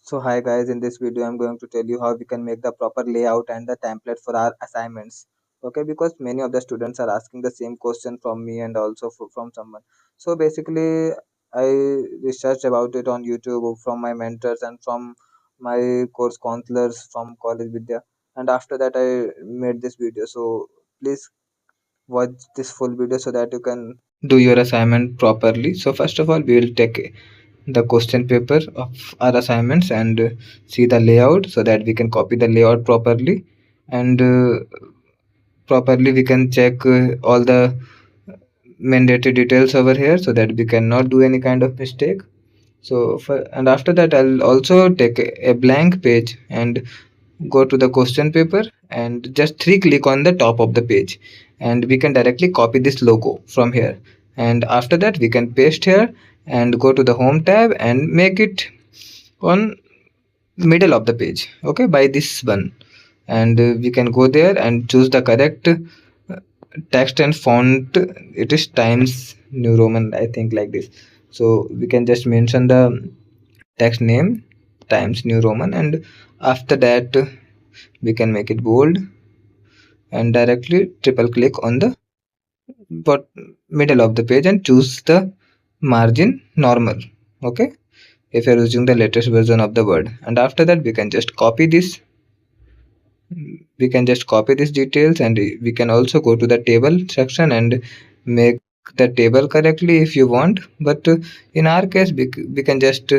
So hi guys, in this video I'm going to tell you how we can make the proper layout and the template for our assignments. Okay, because many of the students are asking the same question from me and also from someone. So basically I researched about it on YouTube from my mentors and from my course counselors from college Vidya, and after that I made this video. So please watch this full video so that you can do your assignment properly. So first of all we will take the question paper of our assignments and see the layout so that we can copy the layout properly, and properly we can check all the mandatory details over here so that we cannot do any kind of mistake. So and after that I'll also take a blank page and go to the question paper and just three click on the top of the page, and we can directly copy this logo from here, and after that we can paste here and go to the home tab and make it on middle of the page, okay, by this one. And we can go there and choose the correct text and font. It is Times New Roman, I think, like this. So we can just mention the text name Times New Roman, and after that we can make it bold and directly triple click on the but middle of the page and choose the margin normal, okay, if you're using the latest version of the word. And after that we can just copy these details, and we can also go to the table section and make the table correctly if you want, but in our case we can just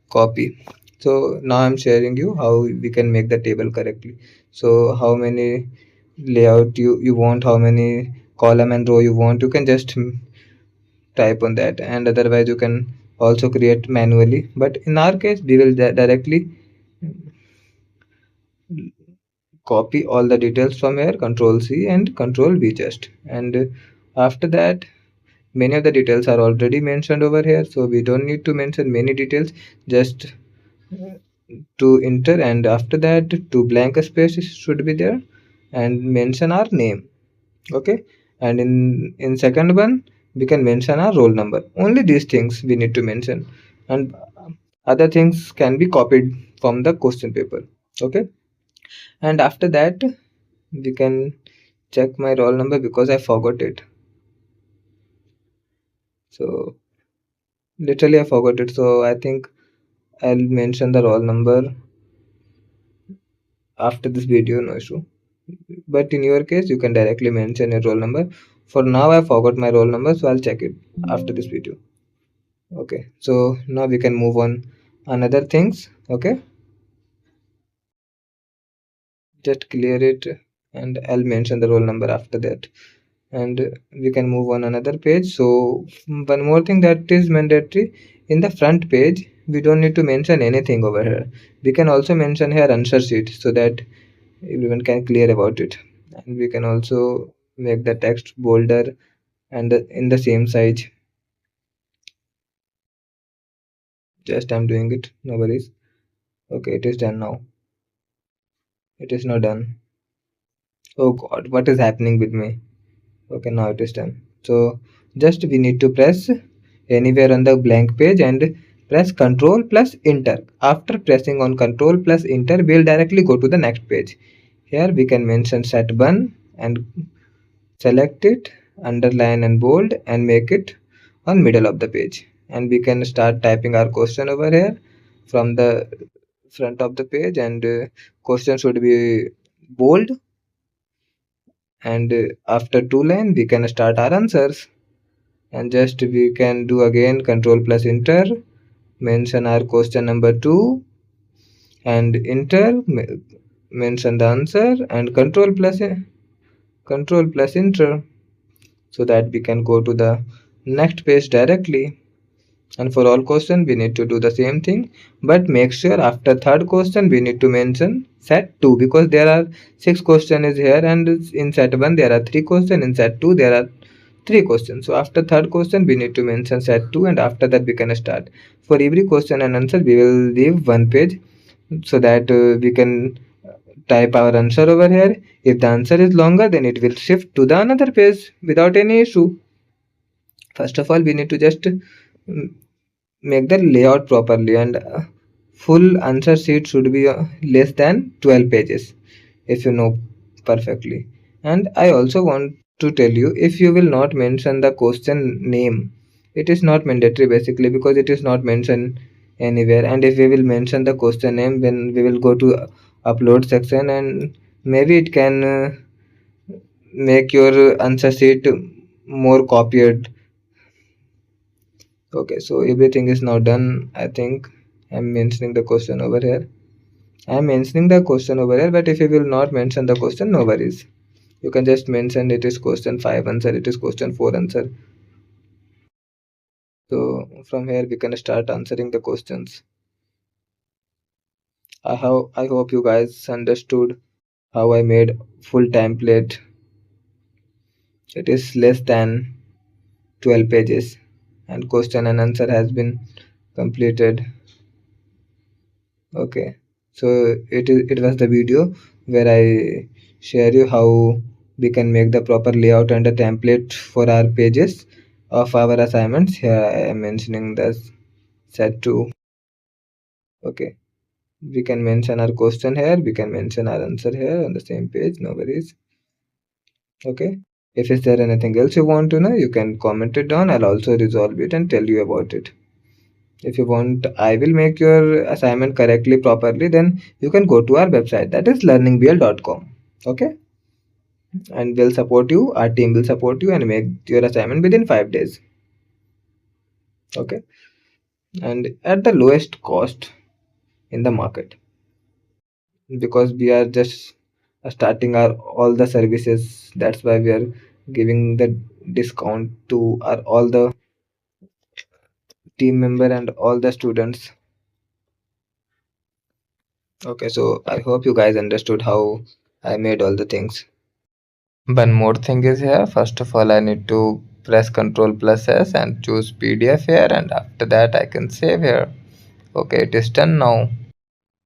copy. So now I'm sharing you how we can make the table correctly. So how many layout you want, how many column and row you want, you can just type on that, and otherwise you can also create manually, but in our case we will directly copy all the details from here, control C and control V just. And after that many of the details are already mentioned over here, so we don't need to mention many details, just to enter, and after that two blank spaces should be there and mention our name, okay. And in second one we can mention our roll number. Only these things we need to mention, and other things can be copied from the question paper, okay. And after that we can check my roll number because I forgot it. So literally I forgot it, so I think I'll mention the roll number after this video, no issue. But in your case you can directly mention your roll number. For now I forgot my roll number, so I'll check it after this video, okay. So now we can move on another things, okay. Just clear it and I'll mention the roll number after that, and we can move on another page. So one more thing that is mandatory: in the front page we don't need to mention anything over here. We can also mention here answer sheet so that everyone can clear about it, and we can also make the text bolder and in the same size. Just I'm doing it, no worries. Okay, it is done now. It is now done. Oh god, what is happening with me? Okay, now it is done. So just we need to press anywhere on the blank page and press Ctrl plus enter. After pressing on Ctrl plus enter we'll directly go to the next page. Here we can mention set 1 and select it, underline and bold, and make it on middle of the page, and we can start typing our question over here from the front of the page. And question should be bold, and after two line we can start our answers, and just we can do again control plus enter, mention our question number 2 and enter, mention the answer and control plus enter, so that we can go to the next page directly. And for all questions we need to do the same thing, but make sure after third question we need to mention set 2, because there are 6 questions is here, and in set 1 there are 3 questions, in set 2 there are 3 questions. So after third question we need to mention set 2, and after that we can start. For every question and answer we will leave one page so that we can type our answer over here. If the answer is longer, then it will shift to the another page without any issue. First of all we need to just make the layout properly, and full answer sheet should be less than 12 pages, if you know perfectly. And I also want to tell you, if you will not mention the question name, it is not mandatory basically, because it is not mentioned anywhere. And if we will mention the question name, when we will go to upload section, and maybe it can make your answer sheet more copied. Okay, so everything is now done. I think I'm mentioning the question over here. I'm mentioning the question over here, but if you will not mention the question, no worries. You can just mention it is question 5 answer, it is question 4 answer. So from here we can start answering the questions. I hope you guys understood how I made full template. It is less than 12 pages, and question and answer has been completed. Okay, so it was the video where I share you how we can make the proper layout and a template for our pages of our assignments. Here I am mentioning the set 2. Okay, we can mention our question here, we can mention our answer here on the same page, no worries. Okay, if is there anything else you want to know, you can comment it down. I'll also resolve it and tell you about it. If you want, I will make your assignment correctly properly, then you can go to our website, that is learningbl.com. Okay, and we'll support you, our team will support you and make your assignment within 5 days. Okay, and at the lowest cost in the market, because we are just starting our all the services. That's why we are giving the discount to our all the team member and all the students. Okay, so I hope you guys understood how I made all the things. One more thing is here. First of all, I need to press Ctrl plus S and choose PDF here, and after that I can save here. Okay, it is done now.